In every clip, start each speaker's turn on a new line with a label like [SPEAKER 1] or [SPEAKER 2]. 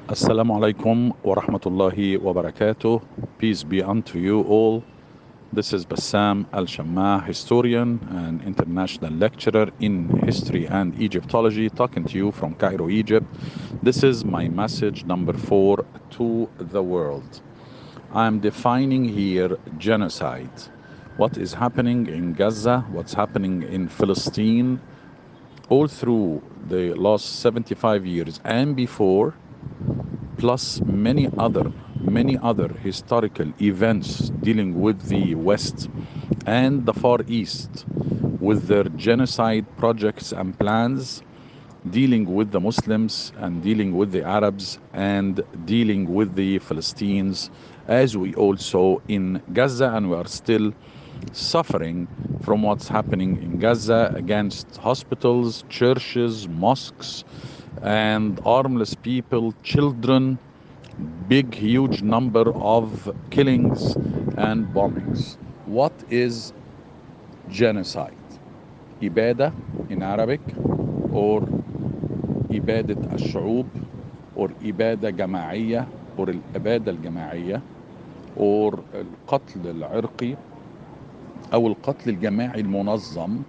[SPEAKER 1] Assalamu alaikum wa rahmatullahi wa barakatuh. Peace be unto you all. This is Bsam al-Shamaah, historian and international lecturer in history and Egyptology, talking to you from Cairo, Egypt. This is my message number 4 to the world. I'm defining here genocide. What is happening in Gaza, what's happening in Palestine, all through the last 75 years and before, plus many other historical events dealing with the West and the Far East, with their genocide projects and plans, dealing with the Muslims and dealing with the Arabs and dealing with the Philistines, as we also in Gaza, and we are still suffering from what's happening in Gaza against hospitals, churches, mosques, and armless people, children, big, huge number of killings and bombings. What is genocide? إبادة in Arabic, or إبادة الشعوب, or إبادة جماعية, or الإبادة الجماعية, or القتل العرقي, أو القتل الجماعي المنظم،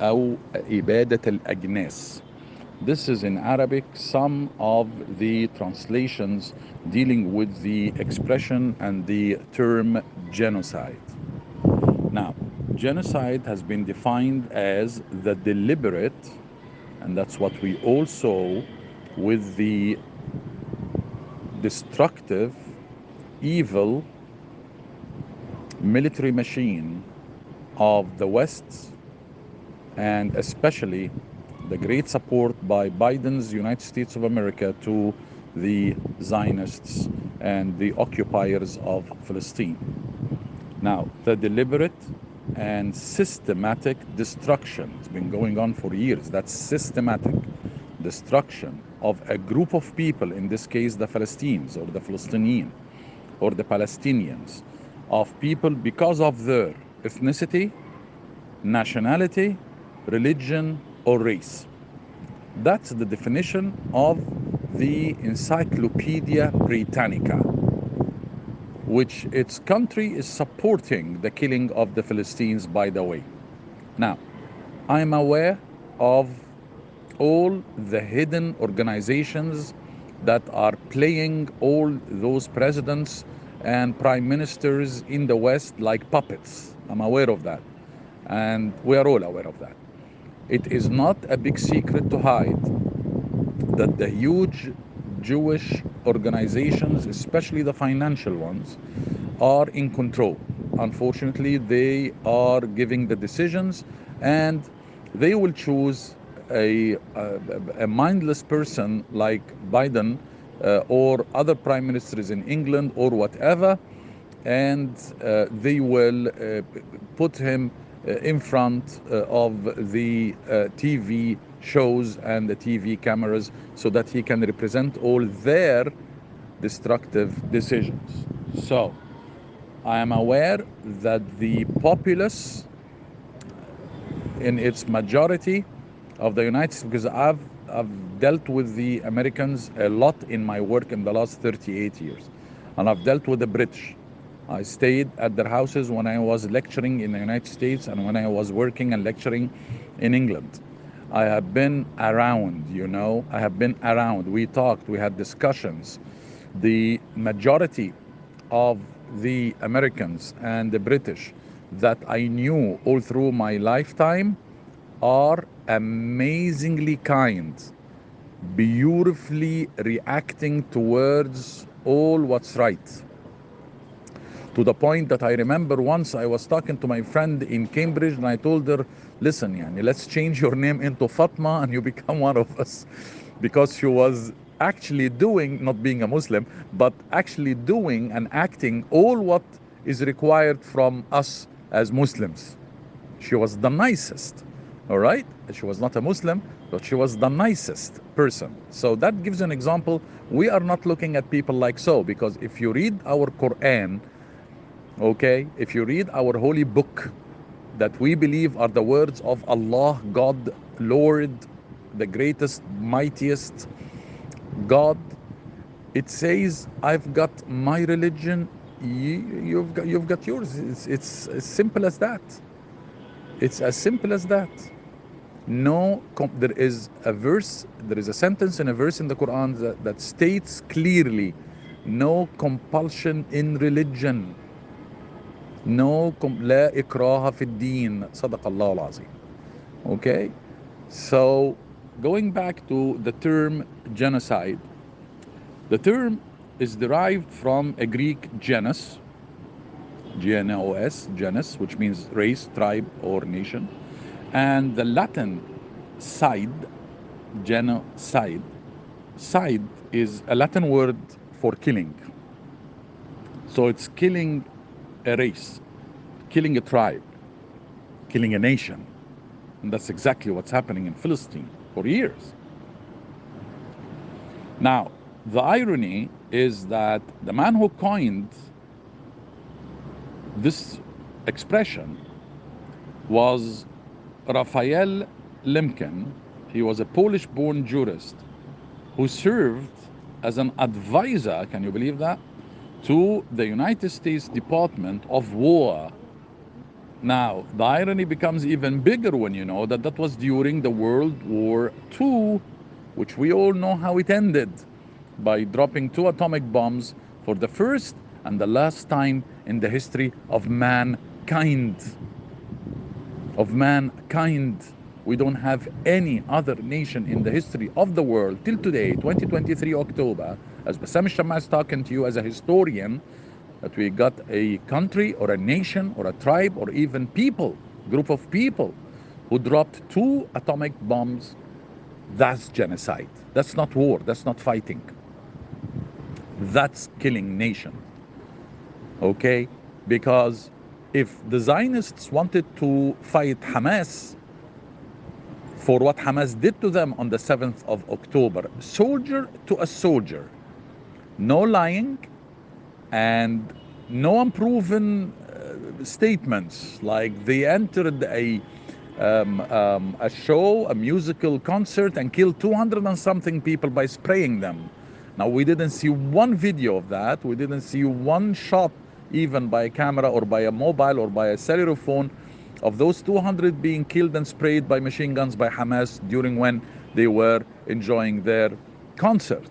[SPEAKER 1] أو إبادة الأجناس. This is in Arabic some of the translations dealing with the expression and the term genocide. Now, genocide has been defined as the deliberate, and that's what we all saw with the destructive, evil military machine of the West, and especially the great support by Biden's United States of America to the Zionists and the occupiers of Palestine. Now, the deliberate and systematic destruction, it's been going on for years, that's systematic destruction of a group of people, in this case the Palestinians or the Palestinian or the Palestinians, of people because of their ethnicity, nationality, religion, or race. That's the definition of the Encyclopedia Britannica, which its country is supporting the killing of the Philistines, by the way. Now, I'm aware of all the hidden organizations that are playing all those presidents and prime ministers in the West like puppets. I'm aware of that. And we are all aware of that. It is not a big secret to hide that the huge Jewish organizations, especially the financial ones, are in control. Unfortunately, they are giving the decisions, and they will choose a mindless person like Biden or other prime ministers in England or whatever, and they will put him in front of the TV shows and the TV cameras so that he can represent all their destructive decisions. So, I am aware that the populace in its majority of the United States, because I've dealt with the Americans a lot in my work in the last 38 years, and I've dealt with the British. I stayed at their houses when I was lecturing in the United States and when I was working and lecturing in England. I have been around, I have been around. We talked, we had discussions. The majority of the Americans and the British that I knew all through my lifetime are amazingly kind, beautifully reacting towards all what's right. To the point that I remember once I was talking to my friend in Cambridge and I told her, listen, let's change your name into Fatma and you become one of us. Because she was actually doing, not being a Muslim, but actually doing and acting all what is required from us as Muslims. She was the nicest, all right? She was not a Muslim, but she was the nicest person. So that gives an example. We are not looking at people like so, because if you read our Quran, okay, if you read our holy book that we believe are the words of Allah, God, Lord, the greatest, mightiest God, It says, I've got my religion, you've got yours. It's as simple as that. It's as simple as that. No, there is a verse, there is a sentence in a verse in the Quran that states clearly, no compulsion in religion. No, لا إكراه في الدين. صدق الله العظيم. Okay? So, going back to the term genocide, the term is derived from a Greek genus, G-N-O-S, genus, which means race, tribe, or nation, and the Latin side, genocide. Side is a Latin word for killing. So it's killing a race, killing a tribe, killing a nation. And that's exactly what's happening in Palestine for years. Now, the irony is that the man who coined this expression was Raphael Lemkin. He was a Polish-born jurist who served as an advisor, can you believe that, to the United States Department of War. Now, the irony becomes even bigger when you know that that was during the World War II, which we all know how it ended, by dropping 2 atomic bombs for the first and the last time in the history of mankind. Of mankind. We don't have any other nation in the history of the world till today, 2023 October, as Bsam الشماع is talking to you as a historian, that we got a country or a nation or a tribe or even people, group of people who dropped 2 atomic bombs. That's genocide. That's not war. That's not fighting. That's killing nation. Okay? Because if the Zionists wanted to fight Hamas for what Hamas did to them on the 7th of October, soldier to a soldier, no lying and no unproven statements, like they entered a show, a musical concert, and killed 200 and something people by spraying them. Now, we didn't see one video of that. We didn't see one shot, even by a camera or by a mobile or by a cellular phone, of those 200 being killed and sprayed by machine guns by Hamas during when they were enjoying their concert.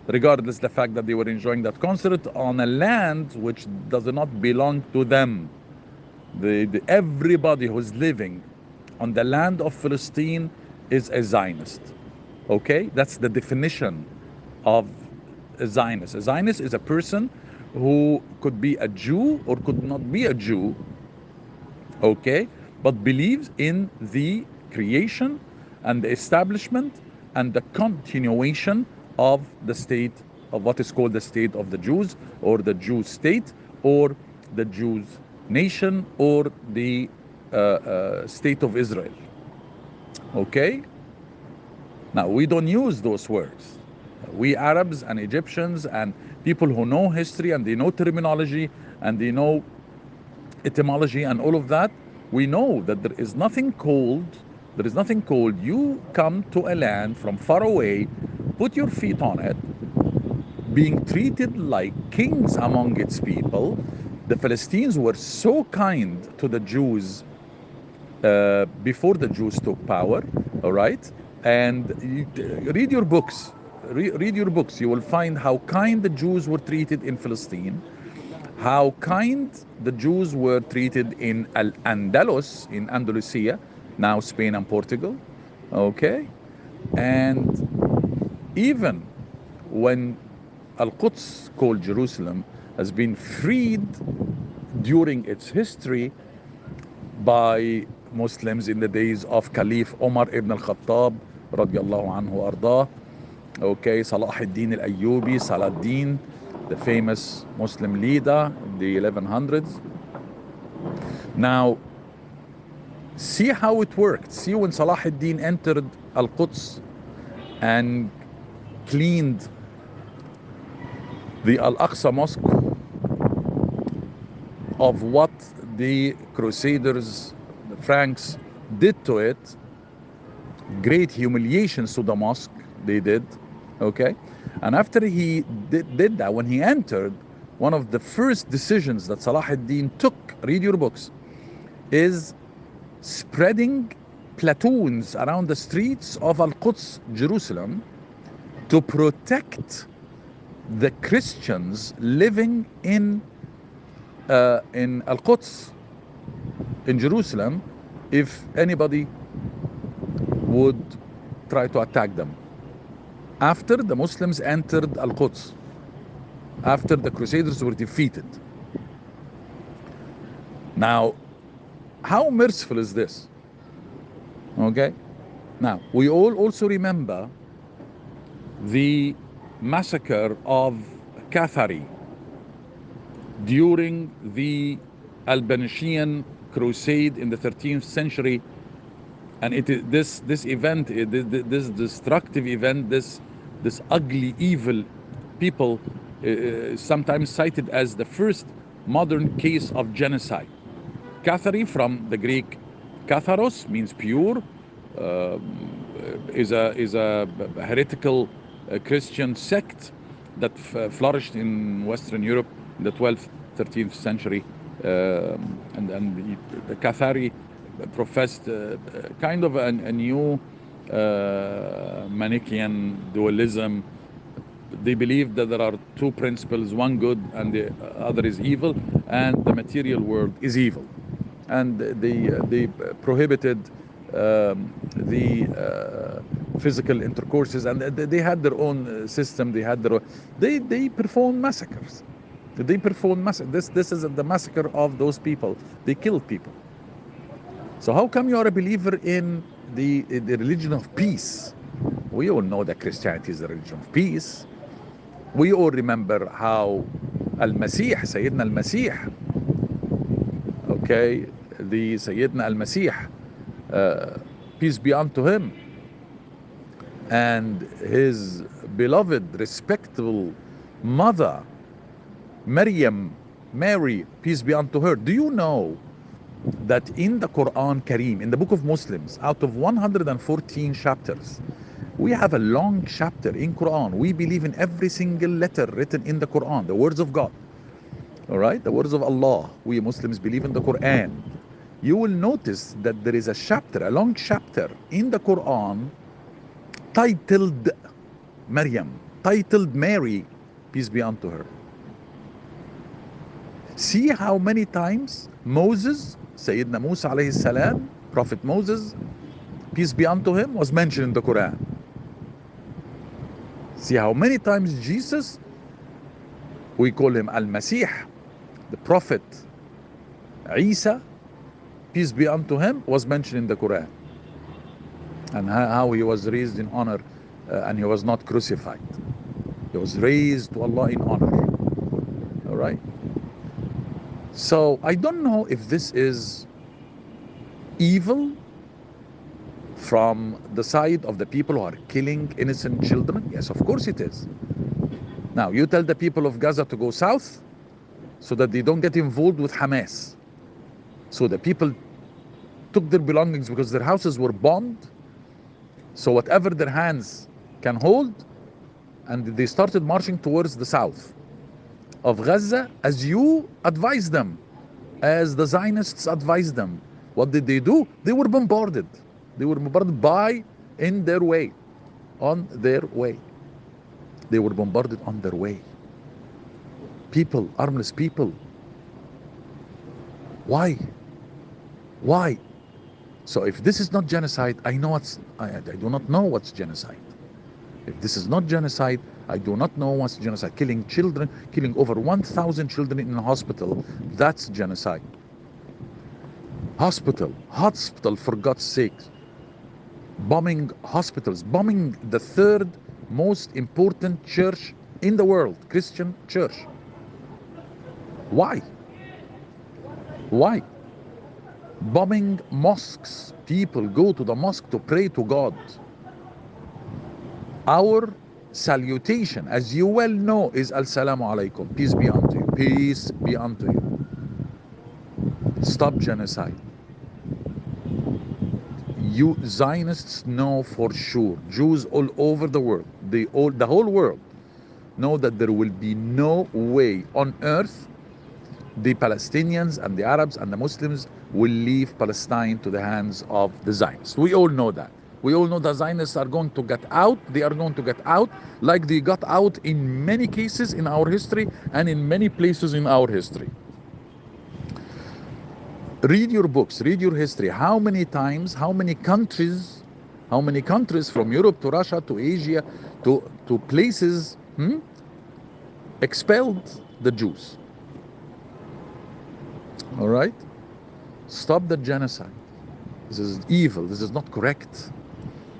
[SPEAKER 1] Regardless the fact that they were enjoying that concert on a land which does not belong to them. Everybody who's living on the land of Palestine is a Zionist. Okay? That's the definition of a Zionist. A Zionist is a person who could be a Jew or could not be a Jew, okay, but believes in the creation and the establishment and the continuation of the state, of what is called the state of the Jews, or the Jew state, or the Jews nation, or the state of Israel. Okay? Now, we don't use those words. We Arabs and Egyptians and people who know history and they know terminology and they know etymology and all of that, we know that there is nothing called you come to a land from far away, put your feet on it, being treated like kings among its people. The Palestinians were so kind to the Jews before the Jews took power, all right? And read your books. Read your books. You will find how kind the Jews were treated in Palestine, how kind the Jews were treated in Al-Andalus, in Andalusia, now Spain and Portugal, okay? And even when Al-Quds, called Jerusalem, has been freed during its history by Muslims in the days of Caliph Omar ibn al-Khattab, radiallahu anhu ardah, okay, Salah ad-Din al-Ayyubi, Saladin, the famous Muslim leader in the 1100s. Now, see how it worked. See when Salah ad-Din entered Al-Quds and cleaned the Al-Aqsa Mosque of what the Crusaders, the Franks, did to it. Great humiliations to the mosque they did, Okay? And after he did that, when he entered, one of the first decisions that Salah ad-Din took, read your books, is spreading platoons around the streets of Al-Quds, Jerusalem, to protect the Christians living in Al-Quds, in Jerusalem, if anybody would try to attack them. After the Muslims entered Al-Quds, after the Crusaders were defeated. Now, how merciful is this? Okay? Now, we all also remember the massacre of Cathari during the Albanesian crusade in the 13th century. And it is this event, this destructive event, this ugly, evil people, sometimes cited as the first modern case of genocide. Cathari, from the Greek katharos, means pure, is a heretical Christian sect that flourished in Western Europe in the 12th, 13th century, and the Cathari professed kind of a new Manichaean dualism. They believe that there are two principles, one good and the other is evil, and the material world is evil. And they prohibited the physical intercourses, and they had their own system. They had their own, they performed massacres. They performed massacres. This is the massacre of those people. They killed people. So how come you are a believer in the religion of peace? We all know that Christianity is the religion of peace. We all remember how Al-Masih, Sayyidina Al-Masih, okay, the Sayyidina Al-Masih, peace be unto him, and his beloved, respectable mother, Mary, peace be unto her. Do you know that in the Quran Kareem, in the book of Muslims, out of 114 chapters, we have a long chapter in Quran. We believe in every single letter written in the Quran, the words of God. All right, the words of Allah. We Muslims believe in the Quran. You will notice that there is a chapter, a long chapter in the Quran titled Maryam, titled Mary, peace be unto her. See how many times Moses, Sayyidina Musa alayhi salam, Prophet Moses, peace be unto him, was mentioned in the Quran. See how many times Jesus, we call him Al-Masih, the Prophet Isa, peace be unto him, was mentioned in the Quran. And how he was raised in honor, and he was not crucified. He was raised to Allah in honor. All right? So I don't know if this is evil from the side of the people who are killing innocent children. Yes, of course it is. Now, you tell the people of Gaza to go south so that they don't get involved with Hamas. So the people took their belongings because their houses were bombed. So whatever their hands can hold, and they started marching towards the south of Gaza, as you advised them, as the Zionists advised them. What did they do? They were bombarded. They were bombarded in their way, on their way. They were bombarded on their way. People, armless people. Why? Why? So if this is not genocide, I do not know what's genocide. If this is not genocide, I do not know what's genocide. Killing children, killing over 1,000 children in a hospital, that's genocide. Hospital, for God's sake. Bombing hospitals, bombing the third most important church in the world, Christian church. Why? Why? Bombing mosques. People go to the mosque to pray to God. Our salutation, as you well know, is Assalamu alaikum. Peace be unto you. Peace be unto you. Stop genocide. You Zionists know for sure, Jews all over the world, the whole world know that there will be no way on earth the Palestinians and the Arabs and the Muslims will leave Palestine to the hands of the Zionists. We all know that. We all know the Zionists are going to get out. They are going to get out like they got out in many cases in our history and in many places in our history. Read your books, read your history. How many times, how many countries from Europe to Russia to Asia to places expelled the Jews? All right? Stop the genocide. This is evil. This is not correct.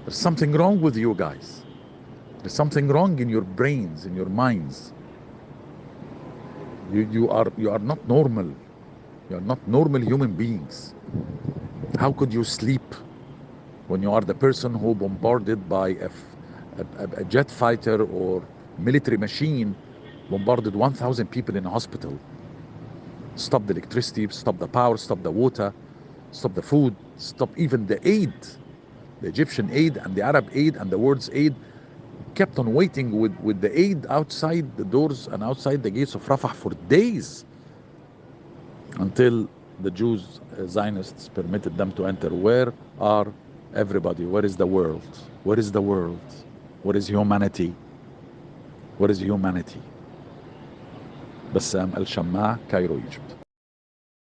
[SPEAKER 1] There's something wrong with you guys. There's something wrong in your brains, in your minds. You are not normal. You are not normal human beings. How could you sleep when you are the person who bombarded by a jet fighter or military machine bombarded 1,000 people in a hospital? Stop the electricity, stop the power, stop the water, stop the food, stop even the aid. The Egyptian aid and the Arab aid and the world's aid kept on waiting with the aid outside the doors and outside the gates of Rafah for days until the Jews, Zionists, permitted them to enter. Where are everybody? Where is the world? Where is the world? Where is humanity? Where is humanity? بسام الشماع, Cairo, Egypt.